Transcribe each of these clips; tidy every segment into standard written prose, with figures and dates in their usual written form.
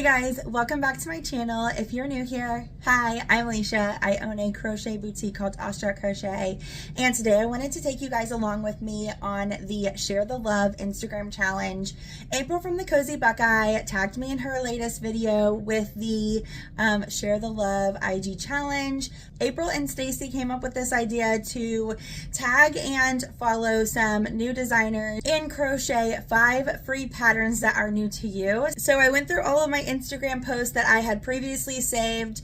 Hey guys, welcome back to my channel. If you're new here, hi, I'm Allyssa. I own a crochet boutique called Awestruck Crochet, and today I wanted to take you guys along with me on the Share the Love Instagram challenge. April from the Cozy Buckeye tagged me in her latest video with the Share the Love IG challenge. April and Stacy came up with this idea to tag and follow some new designers and crochet 5 free patterns that are new to you. So I went through all of my Instagram posts that I had previously saved.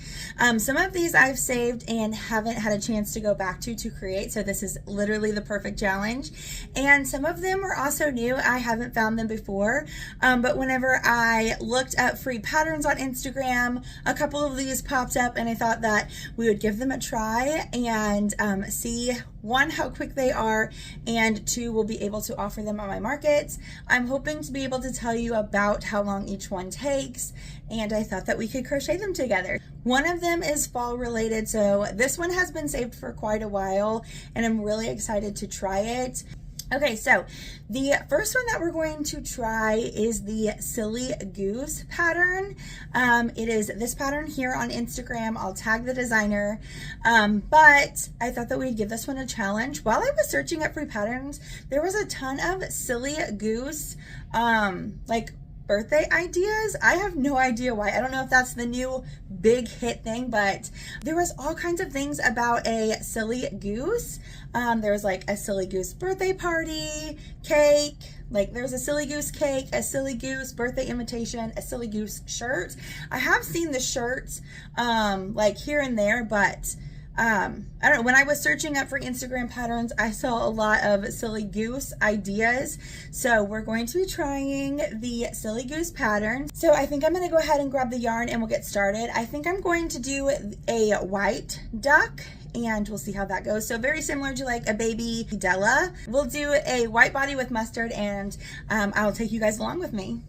Some of these I've saved and haven't had a chance to go back to create, so this is literally the perfect challenge. And some of them are also new. I haven't found them before, but whenever I looked up free patterns on Instagram, a couple of these popped up and I thought that we would give them a try and see, one, how quick they are, and two, we'll be able to offer them on my markets. I'm hoping to be able to tell you about how long each one takes, and I thought that we could crochet them together. One of them is fall related, so this one has been saved for quite a while and I'm really excited to try it. Okay, so the first one that we're going to try is the Silly Goose pattern. It is this pattern here on Instagram. I'll tag the designer, but I thought that we'd give this one a challenge. While I was searching up free patterns, there was a ton of Silly Goose, like birthday ideas. I have no idea why. I don't know if that's the new big hit thing, but there was all kinds of things about a silly goose. There was like a silly goose birthday party, cake, like there's a silly goose cake, a silly goose birthday invitation, a silly goose shirt. I have seen the shirts like here and there, but I don't know, when I was searching up for Instagram patterns, I saw a lot of Silly Goose ideas. So we're going to be trying the Silly Goose pattern. So I think I'm going to go ahead and grab the yarn and we'll get started. I think I'm going to do a white duck and we'll see how that goes. So very similar to like a baby Della. We'll do a white body with mustard and I'll take you guys along with me.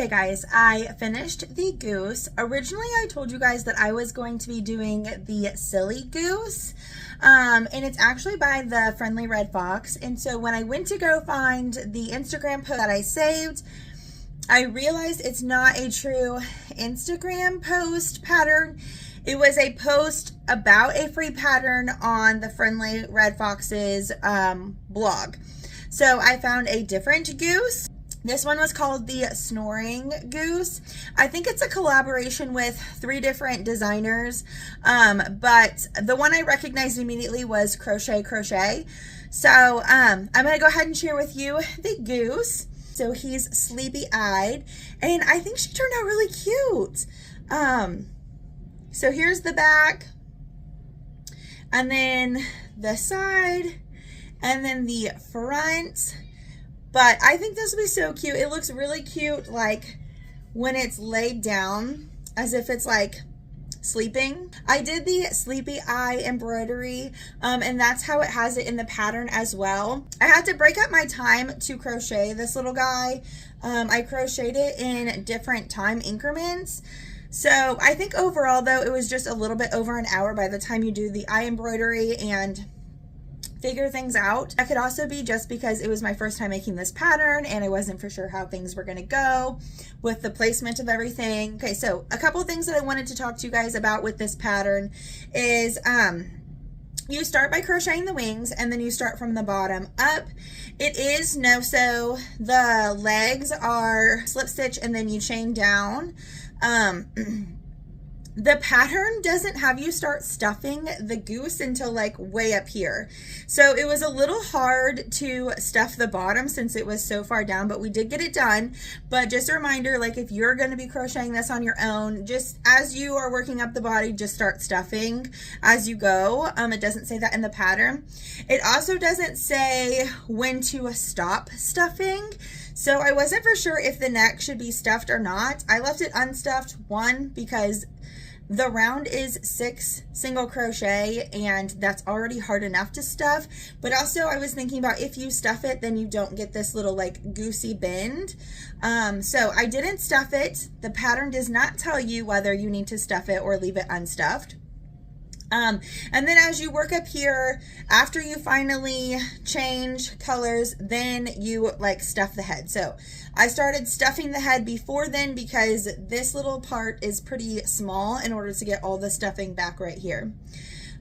Okay guys, I finished the goose. Originally I told you guys that I was going to be doing the silly goose, and it's actually by the Friendly Red Fox. And so when I went to go find the Instagram post that I saved, I realized it's not a true Instagram post pattern. It was a post about a free pattern on the Friendly Red Fox's blog. So I found a different goose. This one was called the Snoozing Goose. I think it's a collaboration with 3 different designers, but the one I recognized immediately was Crochet. So I'm gonna go ahead and share with you the goose. So he's sleepy-eyed, and I think she turned out really cute. So here's the back, and then the side, and then the front. But I think this will be so cute. It looks really cute, like when it's laid down, as if it's like sleeping. I did the sleepy eye embroidery, and that's how it has it in the pattern as well. I had to break up my time to crochet this little guy. I crocheted it in different time increments. So I think overall though, it was just a little bit over an hour by the time you do the eye embroidery and figure things out. That could also be just because it was my first time making this pattern and I wasn't for sure how things were going to go with the placement of everything. Okay, so a couple of things that I wanted to talk to you guys about with this pattern is you start by crocheting the wings and then you start from the bottom up. It is no-sew. The legs are slip stitch and then you chain down. The pattern doesn't have you start stuffing the goose until like way up here. So it was a little hard to stuff the bottom since it was so far down, but we did get it done. But just a reminder, like if you're going to be crocheting this on your own, just as you are working up the body, just start stuffing as you go. It doesn't say that in the pattern. It also doesn't say when to stop stuffing. So I wasn't for sure if the neck should be stuffed or not. I left it unstuffed, one, because the round is 6 single crochet and that's already hard enough to stuff, but also I was thinking about if you stuff it, then you don't get this little like goosey bend. So I didn't stuff it. The pattern does not tell you whether you need to stuff it or leave it unstuffed. And then as you work up here, after you finally change colors, then you like stuff the head. So I started stuffing the head before then because this little part is pretty small in order to get all the stuffing back right here.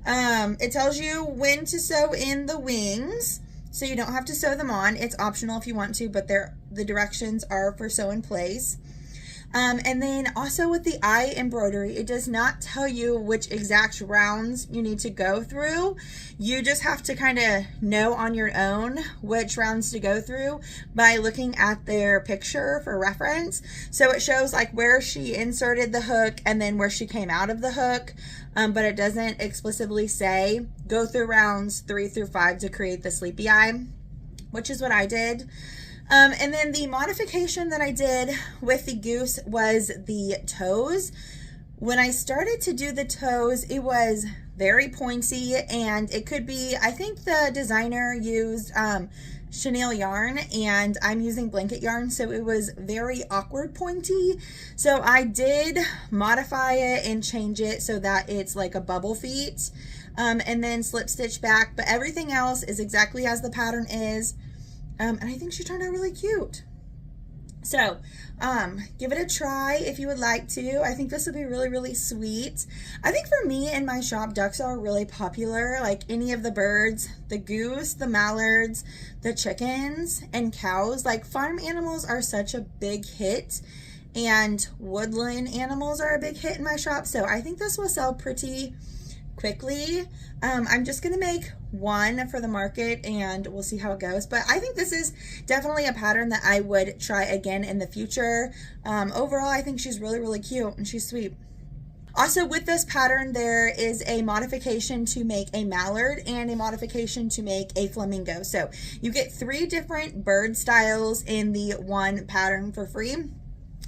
It tells you when to sew in the wings, so you don't have to sew them on. It's optional if you want to, but the directions are for sew in place. And then also with the eye embroidery, it does not tell you which exact rounds you need to go through. You just have to kind of know on your own which rounds to go through by looking at their picture for reference. So it shows like where she inserted the hook and then where she came out of the hook, but it doesn't explicitly say go through rounds 3 through 5 to create the sleepy eye, which is what I did. And then the modification that I did with the goose was the toes. When I started to do the toes, it was very pointy, and it could be, I think the designer used chenille yarn and I'm using blanket yarn, so it was very awkward pointy. So I did modify it and change it so that it's like a bubble feet, and then slip stitch back, but everything else is exactly as the pattern is. And I think she turned out really cute. So give it a try if you would like to. I think this would be really, really sweet. I think for me in my shop, ducks are really popular. Like any of the birds, the goose, the mallards, the chickens, and cows. Like farm animals are such a big hit, and woodland animals are a big hit in my shop. So I think this will sell pretty quickly. I'm just gonna make one for the market and we'll see how it goes, but I think this is definitely a pattern that I would try again in the future. Overall, I think she's really, really cute and she's sweet. Also with this pattern, there is a modification to make a mallard and a modification to make a flamingo. So you get 3 different bird styles in the one pattern for free,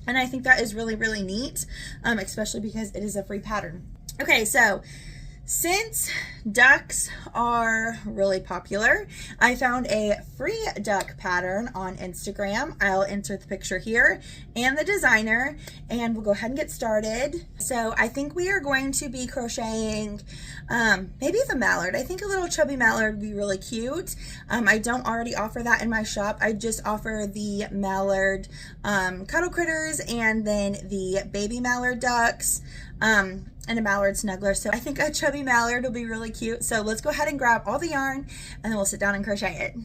and I think that is really, really neat, especially because it is a free pattern. Okay, so Since ducks are really popular, I found a free duck pattern on Instagram. I'll insert the picture here and the designer, and we'll go ahead and get started. So I think we are going to be crocheting maybe the mallard. I think a little chubby mallard would be really cute. I don't already offer that in my shop. I just offer the mallard cuddle critters and then the baby mallard ducks. And a mallard snuggler. So I think a chubby mallard will be really cute. So let's go ahead and grab all the yarn and then we'll sit down and crochet it.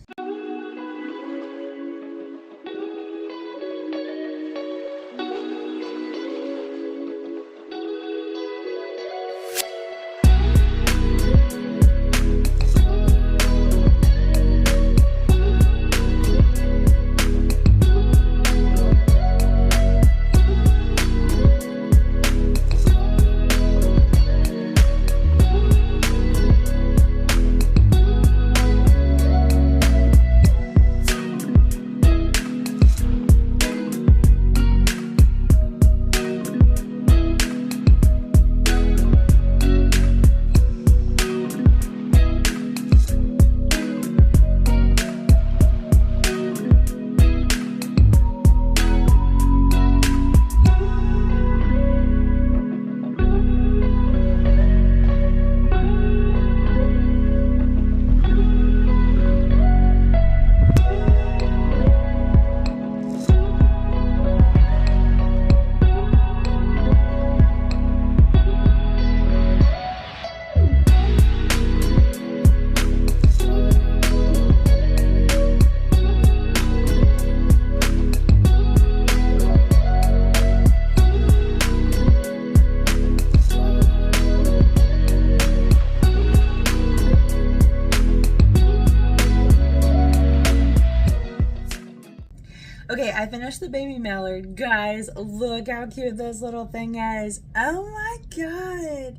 Okay, I finished the baby mallard. Guys, look how cute this little thing is. Oh my god.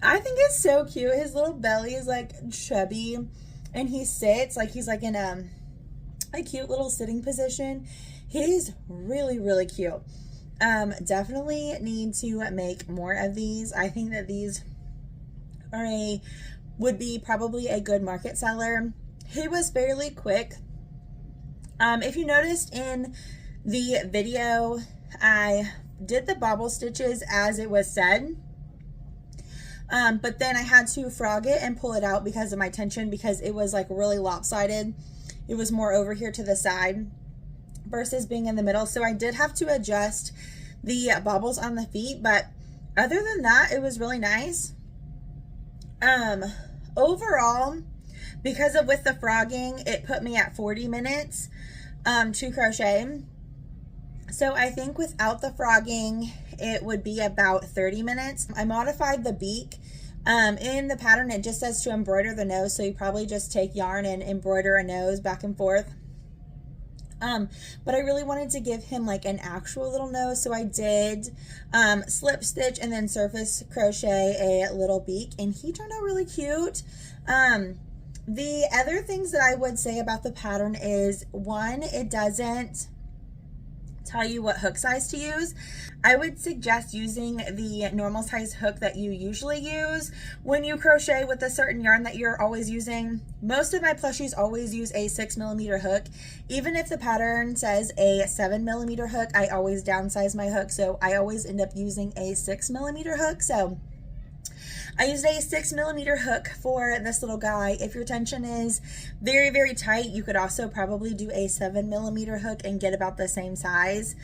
I think it's so cute. His little belly is like chubby and he sits like he's like in a cute little sitting position. He's really, really cute. Definitely need to make more of these. I think that these are would be probably a good market seller. He was fairly quick. If you noticed in the video, I did the bobble stitches as it was said, but then I had to frog it and pull it out because of my tension, because it was like really lopsided. It was more over here to the side versus being in the middle. So I did have to adjust the bobbles on the feet, but other than that, it was really nice. Overall, because of with the frogging, it put me at 40 minutes to crochet. So I think without the frogging, it would be about 30 minutes. I modified the beak. In the pattern, it just says to embroider the nose, so you probably just take yarn and embroider a nose back and forth. But I really wanted to give him like an actual little nose, so I did slip stitch and then surface crochet a little beak, and he turned out really cute. The other things that I would say about the pattern is, one, it doesn't tell you what hook size to use. I would suggest using the normal size hook that you usually use when you crochet with a certain yarn that you're always using. Most of my plushies always use a 6mm hook. Even if the pattern says a 7mm hook, I always downsize my hook, so I always end up using a 6mm hook. So I used a 6mm hook for this little guy. If your tension is very, very tight, you could also probably do a 7mm hook and get about the same size.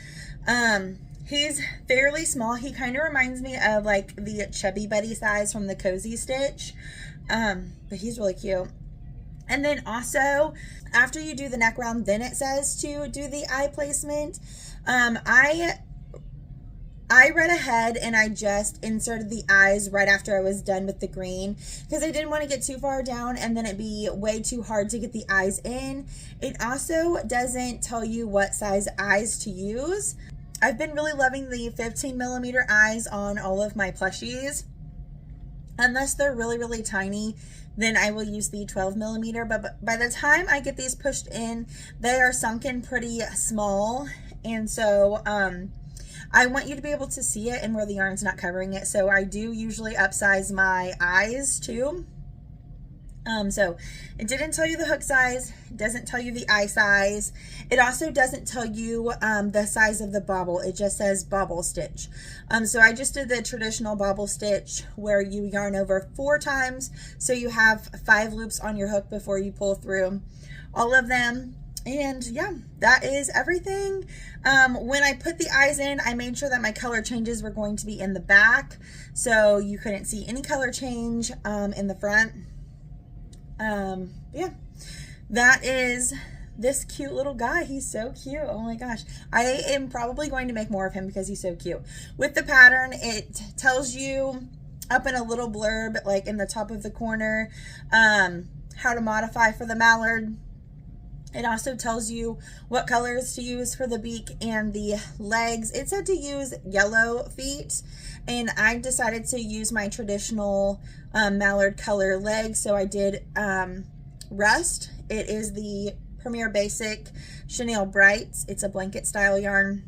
He's fairly small. He kind of reminds me of like the Chubby Buddy size from the Cozy Stitch, but he's really cute. And then also, after you do the neck round, then it says to do the eye placement. I read ahead and I just inserted the eyes right after I was done with the green, because I didn't want to get too far down and then it'd be way too hard to get the eyes in. It also doesn't tell you what size eyes to use. I've been really loving the 15mm eyes on all of my plushies. Unless they're really, really tiny, then I will use the 12mm. But by the time I get these pushed in, they are sunken pretty small. And so I want you to be able to see it and where the yarn's not covering it. So I do usually upsize my eyes too. So it didn't tell you the hook size, it doesn't tell you the eye size. It also doesn't tell you the size of the bobble. It just says bobble stitch. So I just did the traditional bobble stitch where you yarn over 4 times. So you have 5 loops on your hook before you pull through all of them. And yeah, that is everything. When I put the eyes in, I made sure that my color changes were going to be in the back. So you couldn't see any color change in the front. Yeah, that is this cute little guy. He's so cute. Oh my gosh. I am probably going to make more of him because he's so cute. With the pattern, it tells you up in a little blurb, like in the top of the corner, how to modify for the mallard. It also tells you what colors to use for the beak and the legs. It said to use yellow feet, and I decided to use my traditional mallard color legs, so I did Rust. It is the Premier Basic Chenille Brights. It's a blanket style yarn.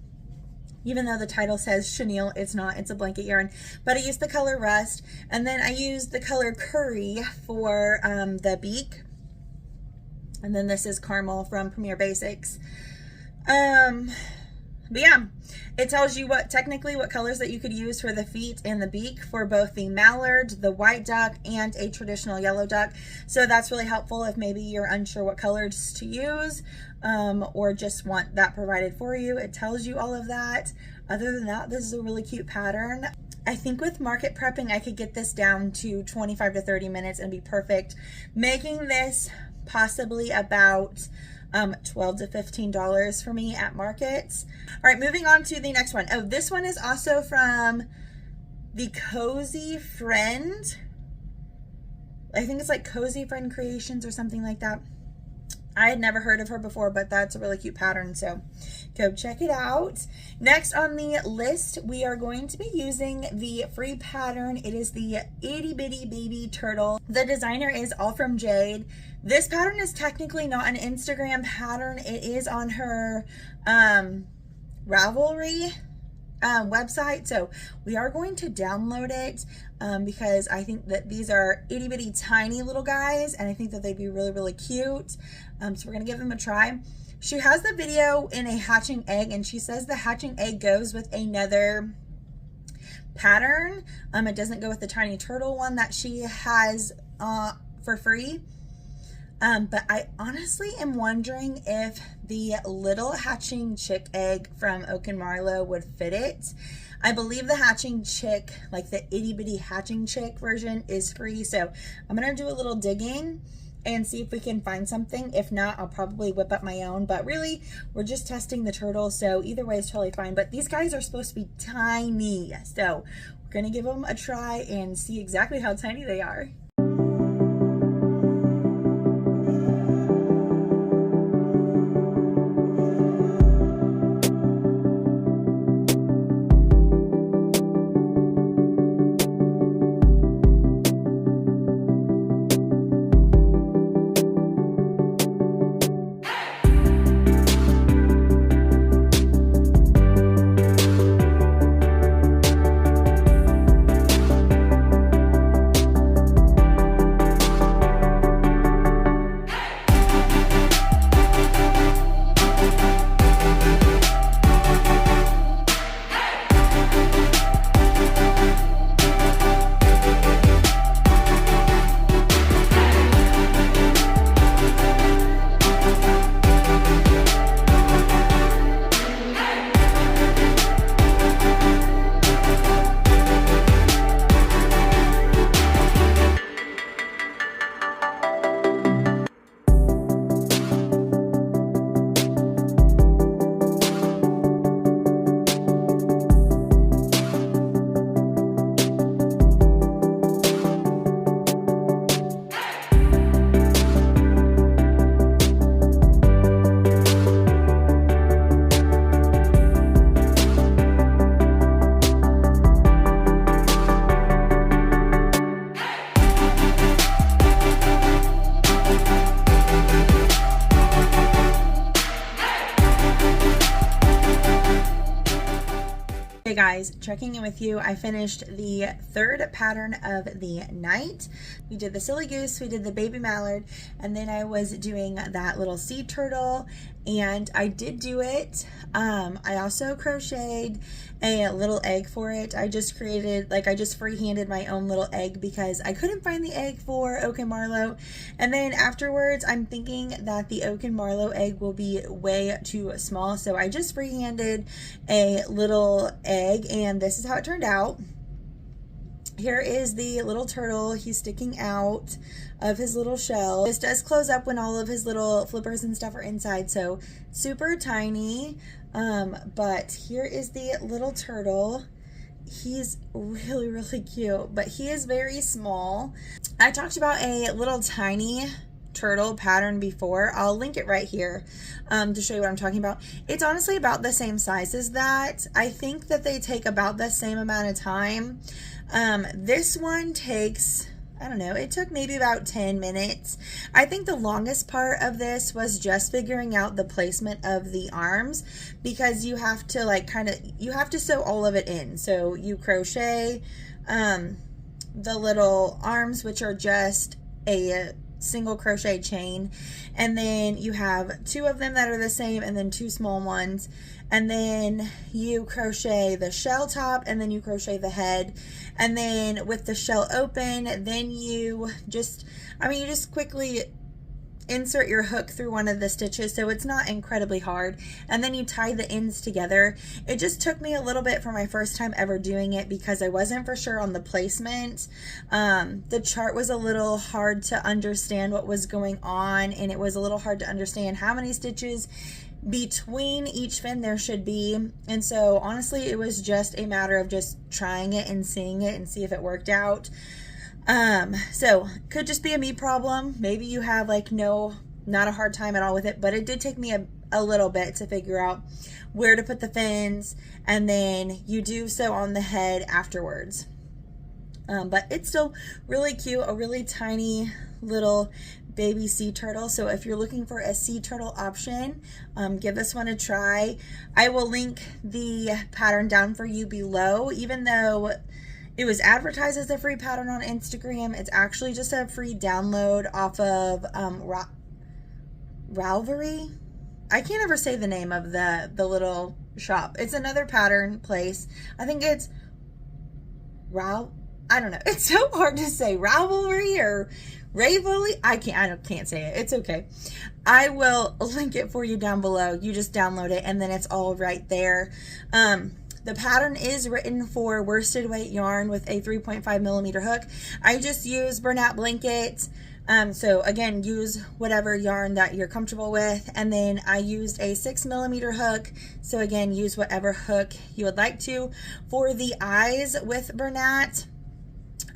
Even though the title says chenille, it's not, it's a blanket yarn. But I used the color Rust, and then I used the color Curry for the beak. And then this is Caramel from Premier Basics. But yeah, it tells you technically what colors that you could use for the feet and the beak for both the mallard, the white duck, and a traditional yellow duck. So that's really helpful if maybe you're unsure what colors to use, or just want that provided for you. It tells you all of that. Other than that, this is a really cute pattern. I think with market prepping, I could get this down to 25 to 30 minutes and be perfect. Making this possibly about $12 to $15 for me at markets. All right, moving on to the next one. Oh, this one is also from the Cozy Friend. I think it's like Cozy Friend Creations or something like that. I had never heard of her before, but that's a really cute pattern, so go check it out. Next on the list, we are going to be using the free pattern. It is the Itty Bitty Baby Turtle. The designer is All From Jade. This pattern is technically not an Instagram pattern. It is on her Ravelry website, so we are going to download it because I think that these are itty bitty tiny little guys, and I think that they'd be really, really cute. So we're gonna give them a try. She has the video in a hatching egg, and she says the hatching egg goes with another pattern. It doesn't go with the tiny turtle one that she has for free. But I honestly am wondering if the little hatching chick egg from Oak and Marlowe would fit it. I believe the hatching chick, like the itty bitty hatching chick version, is free. So I'm going to do a little digging and see if we can find something. If not, I'll probably whip up my own. But really, we're just testing the turtle. So either way is totally fine. But these guys are supposed to be tiny. So we're going to give them a try and see exactly how tiny they are. guys, checking in with you. I finished the third pattern of the night. We did the silly goose, we did the baby mallard, and then I was doing that little sea turtle, and I did do it. I also crocheted a little egg for it. I just created, like, I just freehanded my own little egg because I couldn't find the egg for Oak and Marlowe. And then afterwards, I'm thinking that the Oak and Marlowe egg will be way too small, so I just freehanded a little egg, and this is how it turned out. Here is the little turtle. He's sticking out of his little shell. This does close up when all of his little flippers and stuff are inside, so super tiny. But here is the little turtle. He's really, really cute, but he is very small. I talked about a little tiny turtle pattern before. I'll link it right here to show you what I'm talking about. It's honestly about the same size as that. I think that they take about the same amount of time. This one takes, I don't know, it took maybe about 10 minutes. I think the longest part of this was just figuring out the placement of the arms, because you have to like you have to sew all of it in. So you crochet the little arms, which are just a single crochet chain, and then you have two of them that are the same and then two small ones, and then you crochet the shell top, and then you crochet the head, and then with the shell open, then you just quickly insert your hook through one of the stitches, so it's not incredibly hard, and then you tie the ends together. It just took me a little bit for my first time ever doing it because I wasn't for sure on the placement. The chart was a little hard to understand what was going on, and it was a little hard to understand how many stitches between each fin there should be, and so honestly it was just a matter of just trying it and seeing it and see if it worked out. So could just be a me problem. Maybe you have like not a hard time at all with it, but it did take me a little bit to figure out where to put the fins, and then you do sew on the head afterwards. But it's still really cute, a really tiny little baby sea turtle. So if you're looking for a sea turtle option, give this one a try. I will link the pattern down for you below. Even though it was advertised as a free pattern on Instagram, it's actually just a free download off of Ravelry. I can't ever say the name of the little shop. It's another pattern place. I think it's I don't know. It's so hard to say. Ravelry or Ravelry. I can't say it. It's okay. I will link it for you down below. You just download it and then it's all right there. The pattern is written for worsted weight yarn with a 3.5 millimeter hook. I just use Bernat blanket. So again, use whatever yarn that you're comfortable with. And then I used a 6 millimeter hook. So again, use whatever hook you would like to. For the eyes with Bernat,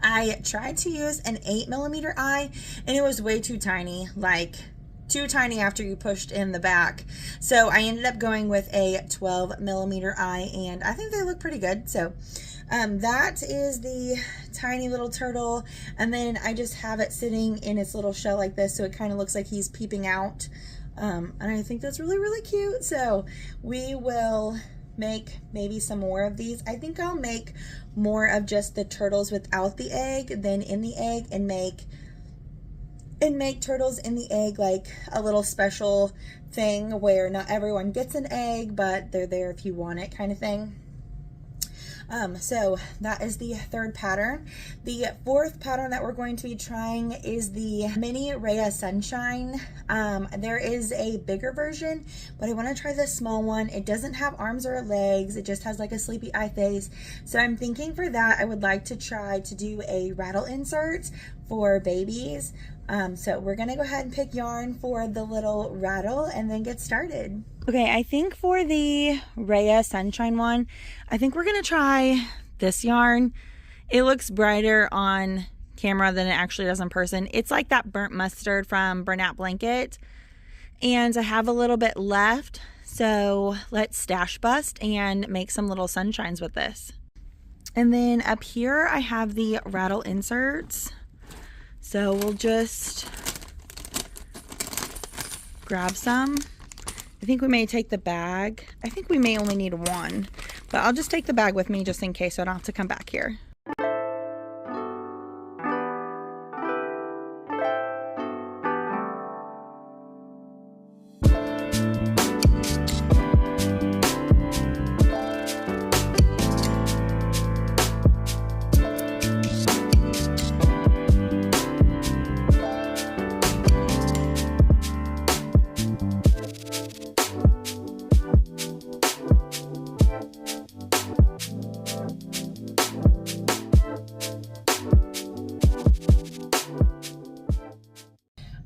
I tried to use an 8 millimeter eye, and it was way too tiny, like too tiny after you pushed in the back. So I ended up going with a 12 millimeter eye, and I think they look pretty good. So that is the tiny little turtle, and then I just have it sitting in its little shell like this, so it kind of looks like he's peeping out, and I think that's really, really cute. So we will make maybe some more of these. I think I'll make more of just the turtles without the egg than in the egg, and make turtles in the egg like a little special thing where not everyone gets an egg, but they're there if you want it, kind of thing. So that is the third pattern. The fourth pattern that we're going to be trying is the mini Raya Sunshine. There is a bigger version, but I want to try the small one. It doesn't have arms or legs. It just has like a sleepy eye face. So I'm thinking for that, I would like to try to do a rattle insert for babies. So we're gonna go ahead and pick yarn for the little rattle and then get started. Okay, I think for the Raya Sunshine one, I think we're gonna try this yarn. It looks brighter on camera than it actually does in person. It's like that burnt mustard from Bernat Blanket, and I have a little bit left, so let's stash bust and make some little sunshines with this. And then up here I have the Rattle Inserts. So we'll just grab some. I think we may take the bag. I think we may only need one, But I'll just take the bag with me just in case so I don't have to come back here.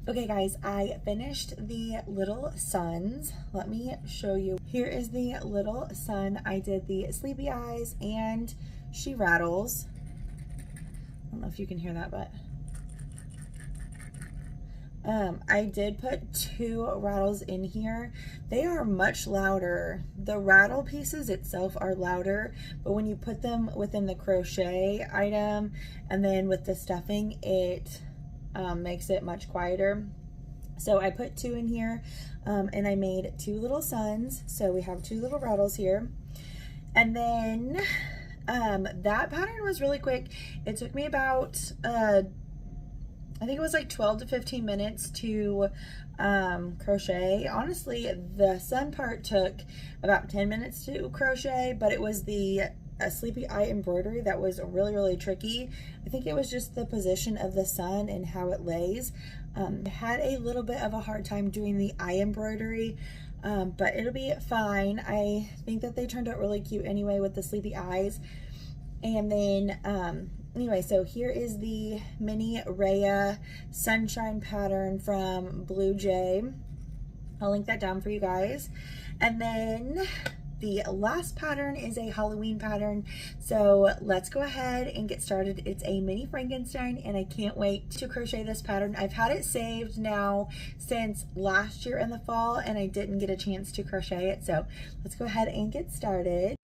Okay guys, I finished the little suns. Let me show you. Here is the little sun. I did the sleepy eyes and she rattles. I don't know if you can hear that, but I did put 2 rattles in here. They are much louder. The rattle pieces itself are louder, but when you put them within the crochet item and then with the stuffing, it makes it much quieter. So I put 2 in here, and I made 2 little suns. So we have 2 little rattles here. And then that pattern was really quick. It took me about I think it was like 12 to 15 minutes to crochet. Honestly, the sun part took about 10 minutes to crochet, but it was the sleepy eye embroidery that was really tricky. I think it was just the position of the sun and how it lays. I had a little bit of a hard time doing the eye embroidery, but it'll be fine. I think that they turned out really cute anyway with the sleepy eyes. And then anyway, so here is the mini Raya sunshine pattern from Blue Jay. I'll link that down for you guys. And then the last pattern is a Halloween pattern. So let's go ahead and get started. It's a mini Frankenstein and I can't wait to crochet this pattern. I've had it saved now since last year in the fall and I didn't get a chance to crochet it. So let's go ahead and get started.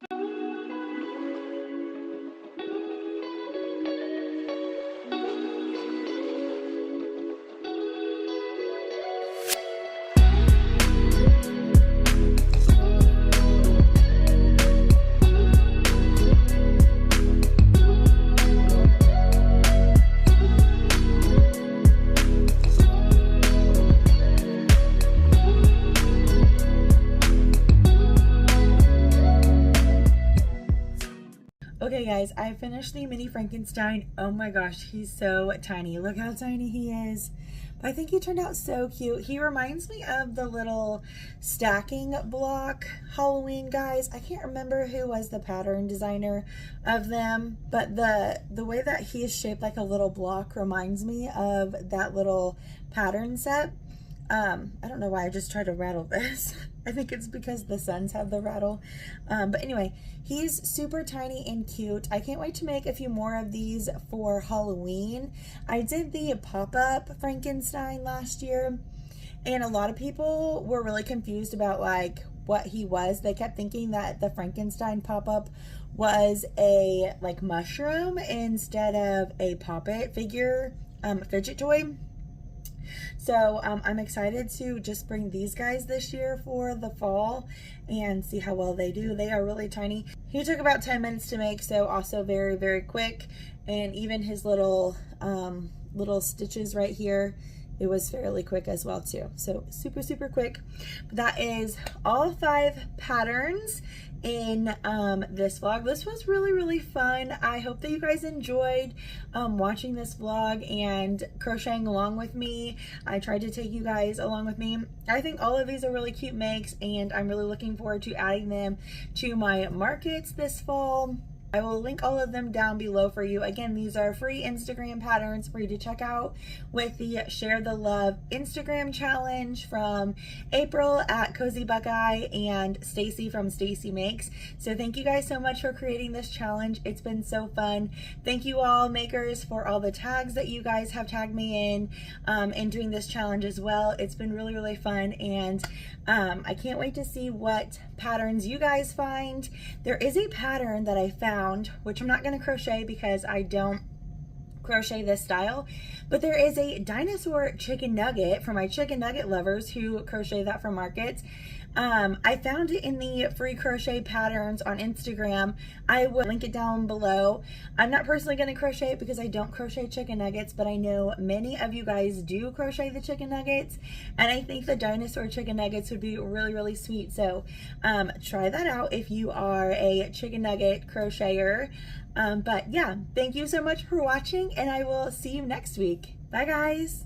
Okay guys, I finished the mini Frankenstein. Oh my gosh, he's so tiny. Look how tiny he is. But I think he turned out so cute. He reminds me of the little stacking block Halloween guys. I can't remember who was the pattern designer of them, but the way that he is shaped like a little block reminds me of that little pattern set. I don't know why I just tried to rattle this. I think it's because the suns have the rattle. But anyway, he's super tiny and cute. I can't wait to make a few more of these for Halloween. I did the pop-up Frankenstein last year, and a lot of people were really confused about like what he was. They kept thinking that the Frankenstein pop-up was a like mushroom instead of a Pop-It figure, fidget toy. So I'm excited to just bring these guys this year for the fall and see how well they do. They are really tiny. He took about 10 minutes to make, so also very quick. And even his little stitches right here, it was fairly quick as well too. So super quick. But that is all 5 patterns in this vlog. This was really fun. I hope that you guys enjoyed watching this vlog and crocheting along with me. I tried to take you guys along with me. I think all of these are really cute makes and I'm really looking forward to adding them to my markets this fall. I will link all of them down below for you. Again, these are free Instagram patterns for you to check out with the Share the Love Instagram challenge from April at Cozy Buckeye and Stacy from Stacy Makes. So thank you guys so much for creating this challenge. It's been so fun. Thank you all makers for all the tags that you guys have tagged me in doing this challenge as well. It's been really fun, and I can't wait to see what patterns you guys find. There is a pattern that I found, which I'm not going to crochet because I don't crochet this style, but there is a dinosaur chicken nugget for my chicken nugget lovers who crochet that from markets. I found it in the free crochet patterns on Instagram. I will link it down below. I'm not personally going to crochet it because I don't crochet chicken nuggets, but I know many of you guys do crochet the chicken nuggets, and I think the dinosaur chicken nuggets would be really, really sweet. So try that out if you are a chicken nugget crocheter. But yeah, thank you so much for watching, and I will see you next week. Bye, guys.